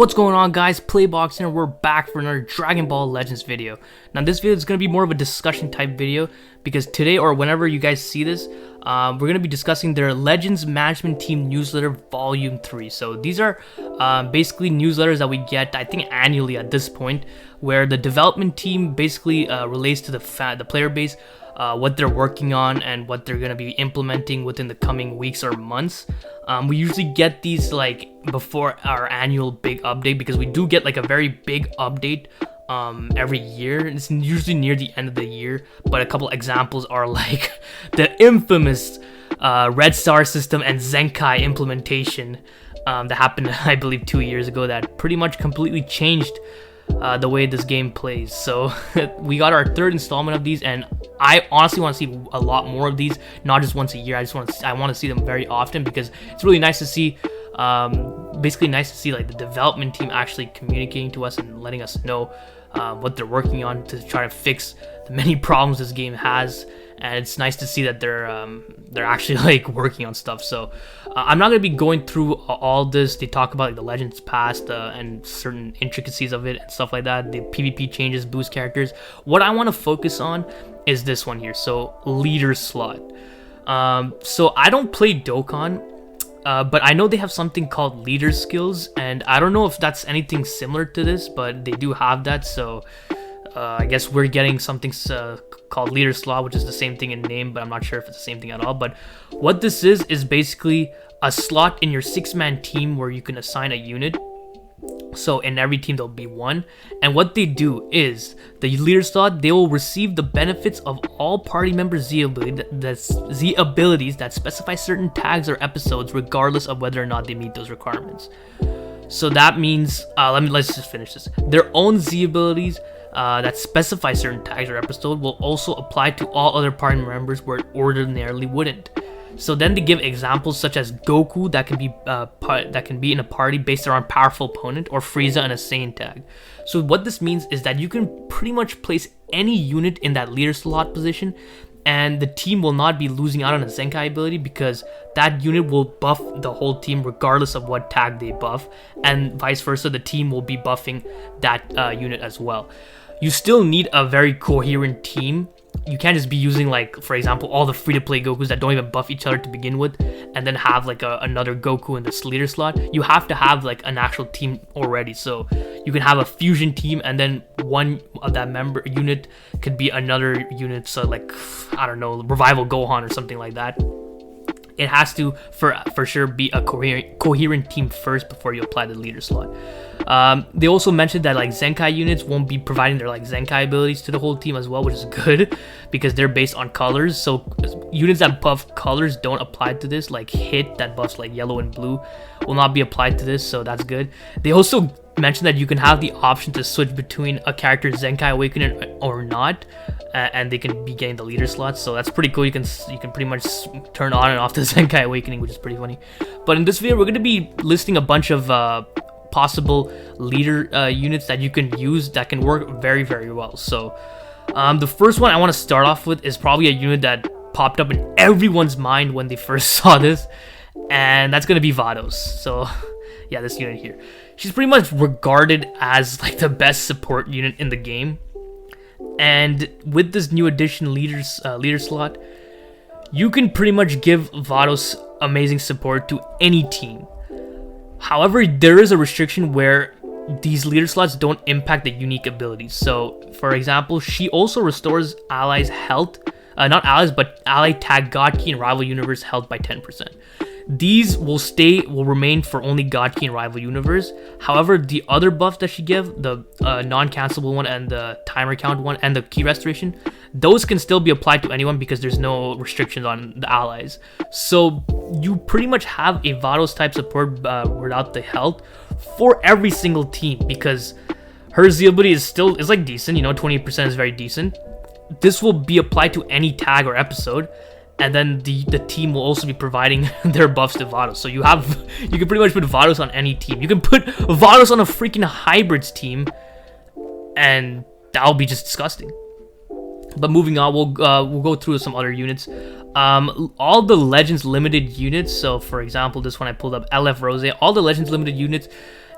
What's going on, guys? PlayBox here. We're back for another Dragon Ball Legends video. Now this video is going to be more of a discussion type video because today, or whenever you guys see this, we're going to be discussing their Legends Management Team Newsletter Volume 3. So these are basically newsletters that we get, I think, annually at this point, where the development team basically relates to the player base, what they're working on and what they're going to be implementing within the coming weeks or months. We usually get these like before our annual big update because we do get like a very big update every year. It's usually near the end of the year, but a couple examples are like the infamous Red Star system and Zenkai implementation that happened, I believe, 2 years ago, that pretty much completely changed the way this game plays. So we got our third installment of these, and I honestly want to see a lot more of these, not just once a year. I want to see them very often because it's really nice to see, basically nice to see like the development team actually communicating to us and letting us know what they're working on to try to fix the many problems this game has. And it's nice to see that they're actually like working on stuff. So I'm not gonna be going through all this. They talk about like the Legends past and certain intricacies of it and stuff like that. The PvP changes, boost characters. What I want to focus on is this one here. So leader slot. So I don't play Dokkan, but I know they have something called leader skills, and I don't know if that's anything similar to this, but they do have that. So I guess we're getting something called leader slot, which is the same thing in name, but I'm not sure if it's the same thing at all. But what this is basically a slot in your 6-man team where you can assign a unit. So in every team there'll be one, and what they do is the leader slot, they will receive the benefits of all party members' Z abilities that specify certain tags or episodes, regardless of whether or not they meet those requirements. So that means let's just finish this. Their own Z abilities that specify certain tags or episode will also apply to all other party members where it ordinarily wouldn't. So then they give examples such as Goku that can be in a party based around powerful opponent, or Frieza and a Saiyan tag. So what this means is that you can pretty much place any unit in that leader slot position, and the team will not be losing out on a Zenkai ability because that unit will buff the whole team regardless of what tag they buff, and vice versa, the team will be buffing that unit as well. You still need a very coherent team. You can't just be using, like, for example, all the free-to-play Gokus that don't even buff each other to begin with, and then have like another Goku in this leader slot. You have to have like an actual team already. So you can have a fusion team, and then one of that member unit could be another unit. So like, I don't know, Revival Gohan or something like that. It has to for sure be a coherent team first before you apply the leader slot. They also mentioned that like Zenkai units won't be providing their like Zenkai abilities to the whole team as well, which is good because they're based on colors. So units that buff colors don't apply to this, like Hit that buffs like yellow and blue will not be applied to this, so that's good. They also mentioned that you can have the option to switch between a character's Zenkai Awakening or not, and they can be getting the leader slots, so that's pretty cool. You can pretty much turn on and off the Zenkai Awakening, which is pretty funny. But in this video, we're going to be listing a bunch of possible leader units that you can use that can work very, very well. So the first one I want to start off with is probably a unit that popped up in everyone's mind when they first saw this, and that's going to be Vados. So yeah, this unit here. She's pretty much regarded as like the best support unit in the game. And with this new addition leader slot, you can pretty much give Vados amazing support to any team. However, there is a restriction where these leader slots don't impact the unique abilities. So, for example, she also restores allies' health, not allies, but ally tag God Key and Rival Universe health by 10%. These will remain for only God Key and Rival Universe. However, the other buffs that she give, the non-cancelable one and the timer count one and the key restoration, those can still be applied to anyone because there's no restrictions on the allies. So you pretty much have a Vados type support without the health for every single team because her Z ability is like decent, you know, 28% is very decent. This will be applied to any tag or episode, and then the team will also be providing their buffs to Vados. So you can pretty much put Vados on any team. You can put Vados on a freaking hybrids team, and that'll be just disgusting. But moving on, we'll go through some other units. All the Legends limited units. So for example, this one I pulled up, LF Rose. All the Legends limited units,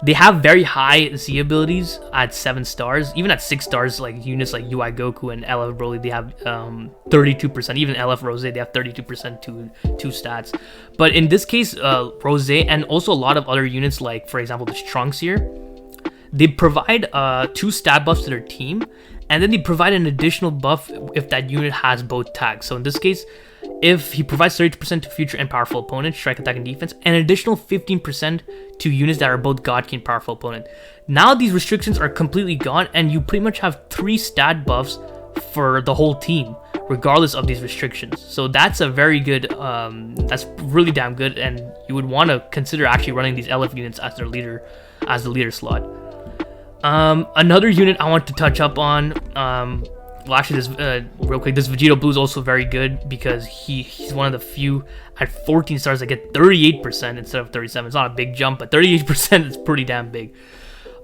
They have very high Z abilities at 7 stars. Even at 6 stars, like units like UI Goku and LF Broly, they have 32%. Even LF Rose, they have 32% to stats. But in this case, Rose and also a lot of other units, like for example this Trunks here, they provide 2 stat buffs to their team, and then they provide an additional buff if that unit has both tags. So in this case, if he provides 30% to future and powerful opponents, strike, attack, and defense, and an additional 15% to units that are both God Key and powerful opponent. Now these restrictions are completely gone, and you pretty much have 3 stat buffs for the whole team, regardless of these restrictions. So that's a very good, that's really damn good, and you would want to consider actually running these LF units as their leader, as the leader slot. Another unit I want to touch up on, well, actually, this real quick, this Vegito Blue is also very good because he's one of the few at 14 stars that get 38% instead of 37. It's not a big jump, but 38% is pretty damn big.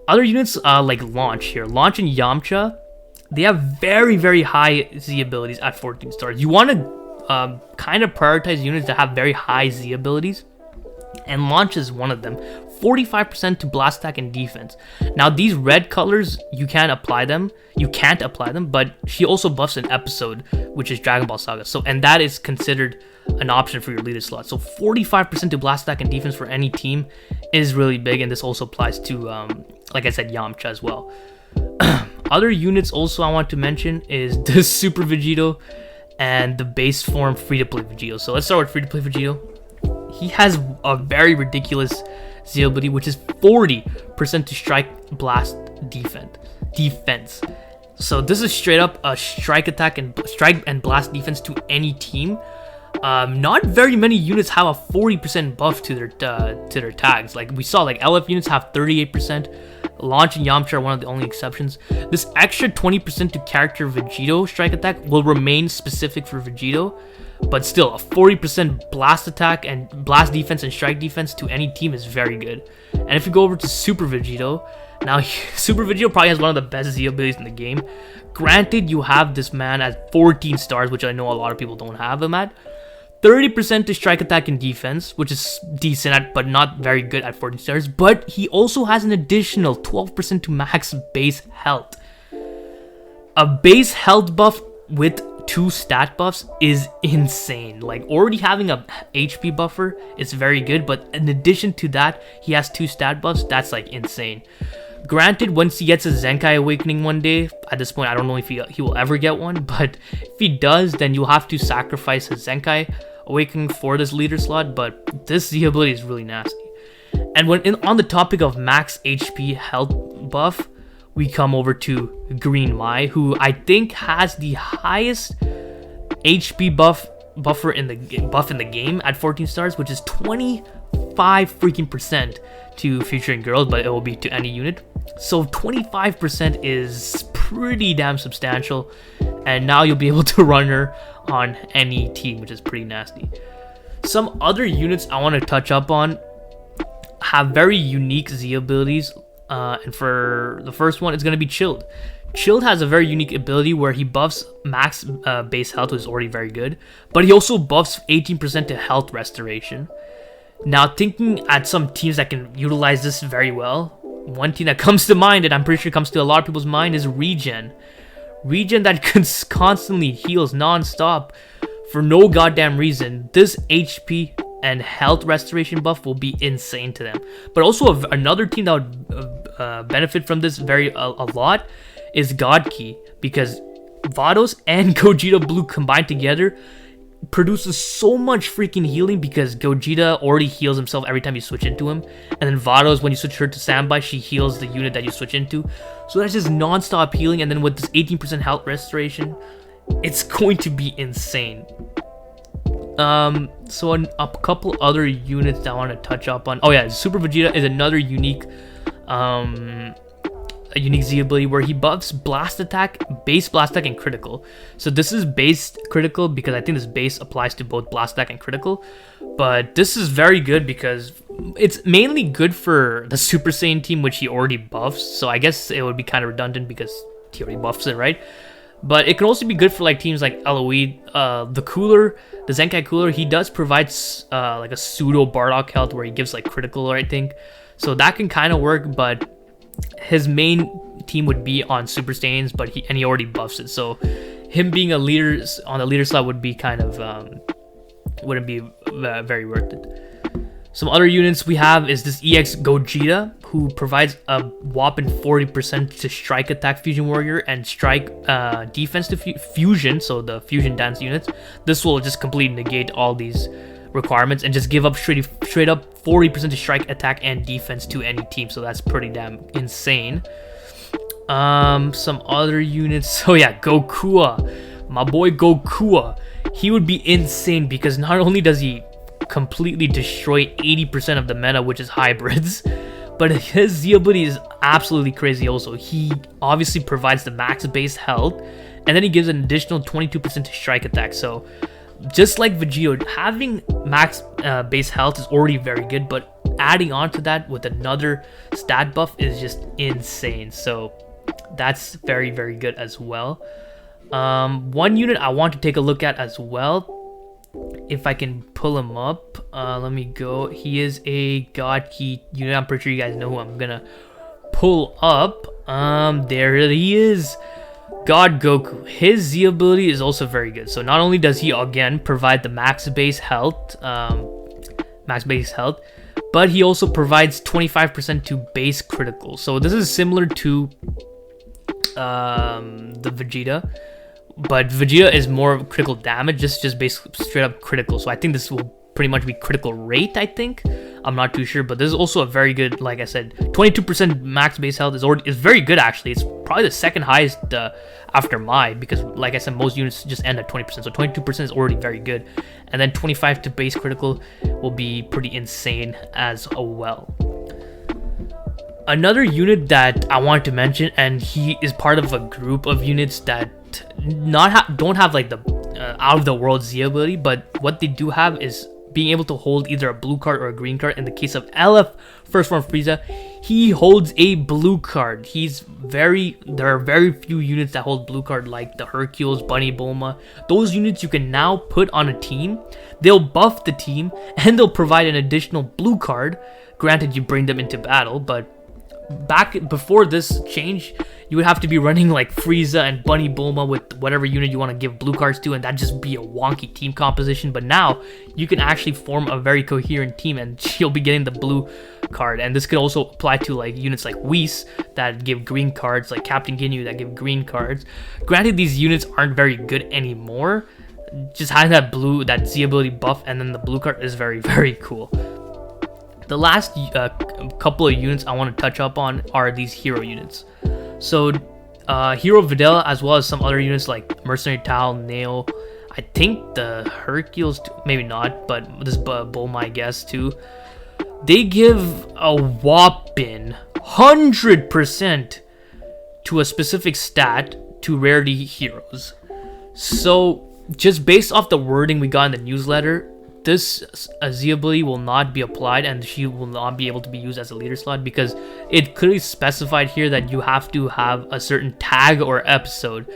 Other units like Launch here, Launch and Yamcha, they have very, very high Z abilities at 14 stars. You want to kind of prioritize units that have very high Z abilities, and Launch is one of them. 45% to blast attack and defense. Now these red colors, you can't apply them, but she also buffs an episode, which is Dragon Ball Saga. So, and that is considered an option for your leader slot. So 45% to blast attack and defense for any team is really big, and this also applies to, like I said, Yamcha as well. Other units also I want to mention is the Super Vegito and the base form free-to-play Vegito. So let's start with free-to-play Vegito. He has a very ridiculous Z ability, which is 40% to strike, blast, defense. So this is straight up a strike and blast defense to any team. Not very many units have a 40% buff to their tags. Like we saw, like LF units have 38%. Launch and Yamcha are one of the only exceptions. This extra 20% to character Vegito strike attack will remain specific for Vegito, but still a 40% blast attack and blast defense and strike defense to any team is very good. And if you go over to Super Vegito, now Super Vegito probably has one of the best Z abilities in the game. Granted, you have this man at 14 stars, which I know a lot of people don't have him at. 30% to strike attack and defense, which is decent at, but not very good at 14 stars. But he also has an additional 12% to max base health. A base health buff with 2 stat buffs is insane. Like already having a HP buffer is very good, but in addition to that, he has 2 stat buffs. That's like insane. Granted, once he gets a Zenkai Awakening one day, at this point I don't know if he will ever get one, but if he does, then you'll have to sacrifice his Zenkai Awakening for this leader slot. But this Z ability is really nasty. And when on the topic of max HP health buff, we come over to Green Mai, who I think has the highest HP buffer in the game at 14 stars, which is 25% to Future and Girls, but it will be to any unit. So 25% is pretty damn substantial, and now you'll be able to run her on any team, which is pretty nasty. Some other units I want to touch up on have very unique Z abilities, and for the first one, it's going to be Chilled. Chilled has a very unique ability where he buffs max base health, which is already very good, but he also buffs 18% to health restoration. Now, thinking at some teams that can utilize this very well, one team that comes to mind, and I'm pretty sure comes to a lot of people's mind, is Regen. Regen that constantly heals non-stop for no goddamn reason. This HP and health restoration buff will be insane to them. But also another team that would benefit from this a lot is God Key, because Vados and Gogeta Blue combined together produces so much freaking healing, because Gogeta already heals himself every time you switch into him, and then Vados, when you switch her to standby, she heals the unit that you switch into. So that's just non-stop healing, and then with this 18% health restoration, it's going to be insane. So a couple other units that I want to touch up on. Oh yeah, Super Vegeta is another unique a unique Z ability where he buffs blast attack, base blast attack, and critical. So this is base critical because I think this base applies to both blast attack and critical. But this is very good because it's mainly good for the Super Saiyan team, which he already buffs. So I guess it would be kind of redundant because he already buffs it, right? But it can also be good for like teams like LOE. The cooler, the Zenkai cooler, he does provide like a pseudo Bardock health where he gives like critical, I think. So that can kind of work, but his main team would be on Super Saiyans, but he already buffs it. So him being a leader on the leader slot would be kind of wouldn't be very worth it. Some other units we have is this EX Gogeta, who provides a whopping 40% to strike attack fusion warrior and strike defense to fusion, so the fusion dance units. This will just completely negate all these requirements and just give up straight up 40% to strike attack and defense to any team. So that's pretty damn insane. Some other units. So yeah, Goku, my boy Goku, he would be insane because not only does he completely destroy 80% of the meta, which is hybrids, but his Z ability is absolutely crazy also. He obviously provides the max base health, and then he gives an additional 22% to strike attack. So just like Vegito, having max base health is already very good, but adding on to that with another stat buff is just insane. So that's very, very good as well. One unit I want to take a look at as well, if I can pull him up, let me go. He is a God Key unit. I'm pretty sure you guys know who I'm gonna pull up. There he is, God Goku. His Z ability is also very good. So not only does he again provide the max base health, but he also provides 25% to base critical. So this is similar to the Vegeta. But Vegeta is more critical damage, just basically straight up critical. So I think this will pretty much be critical rate, I think. I'm not too sure, but this is also a very good, like I said, 22% max base health is very good actually. It's probably the second highest after Mai, because like I said, most units just end at 20%. So 22% is already very good. And then 25 to base critical will be pretty insane as well. Another unit that I wanted to mention, and he is part of a group of units that don't have like the out of the world Z ability, but what they do have is being able to hold either a blue card or a green card. In the case of LF First Form Frieza, he holds a blue card. There are very few units that hold blue card, like the Hercules, Bunny Bulma. Those units you can now put on a team. They'll buff the team and they'll provide an additional blue card. Granted, you bring them into battle, but back before this change, you would have to be running like Frieza and Bunny Bulma with whatever unit you want to give blue cards to, and that'd just be a wonky team composition. But now you can actually form a very coherent team, and you'll be getting the blue card. And this could also apply to like units like Whis that give green cards, like Captain Ginyu that give green cards. Granted, these units aren't very good anymore. Just having that Z ability buff and then the blue card is very, very cool. The last couple of units I want to touch up on are these hero units. So Hero Videl, as well as some other units like Mercenary Tao, Nail, I think the Hercules, maybe not, but this Bulma, I guess, too. They give a whopping 100% to a specific stat to rarity heroes. So just based off the wording we got in the newsletter, this Z ability will not be applied, and she will not be able to be used as a leader slot, because it clearly specified here that you have to have a certain tag or episode,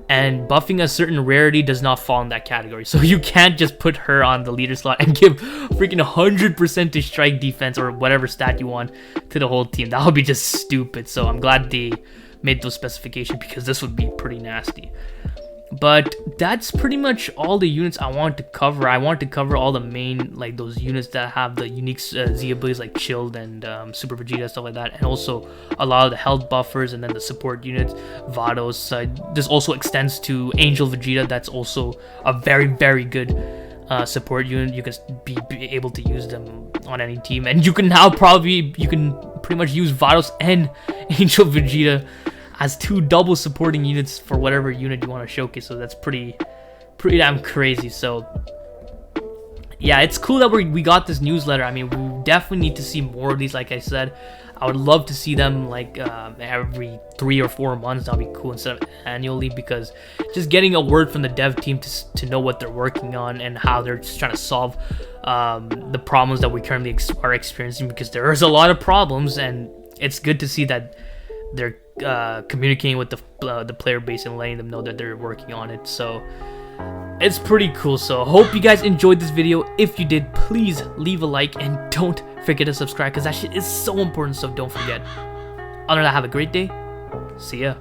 and buffing a certain rarity does not fall in that category. So you can't just put her on the leader slot and give freaking 100% to strike defense or whatever stat you want to the whole team. That would be just stupid. So I'm glad they made those specifications, because this would be pretty nasty. But that's pretty much all the units I want to cover. I want to cover all the main, like those units that have the unique Z abilities like Chilled and Super Vegeta, stuff like that. And also a lot of the health buffers, and then the support units, Vados. This also extends to Angel Vegeta. That's also a very, very good support unit. You can be able to use them on any team. And you can pretty much use Vados and Angel Vegeta as two double supporting units for whatever unit you want to showcase. So that's pretty damn crazy. So yeah, it's cool that we got this newsletter. I mean, we definitely need to see more of these. Like I said, I would love to see them like every 3 or 4 months. That'd be cool, instead of annually, because just getting a word from the dev team to know what they're working on and how they're just trying to solve the problems that we currently are experiencing, because there is a lot of problems, and it's good to see that they're communicating with the player base and letting them know that they're working on it. So it's pretty cool. So hope you guys enjoyed this video. If you did, please leave a like, and don't forget to subscribe because that shit is so important, so don't forget. Other than that, have a great day. See ya.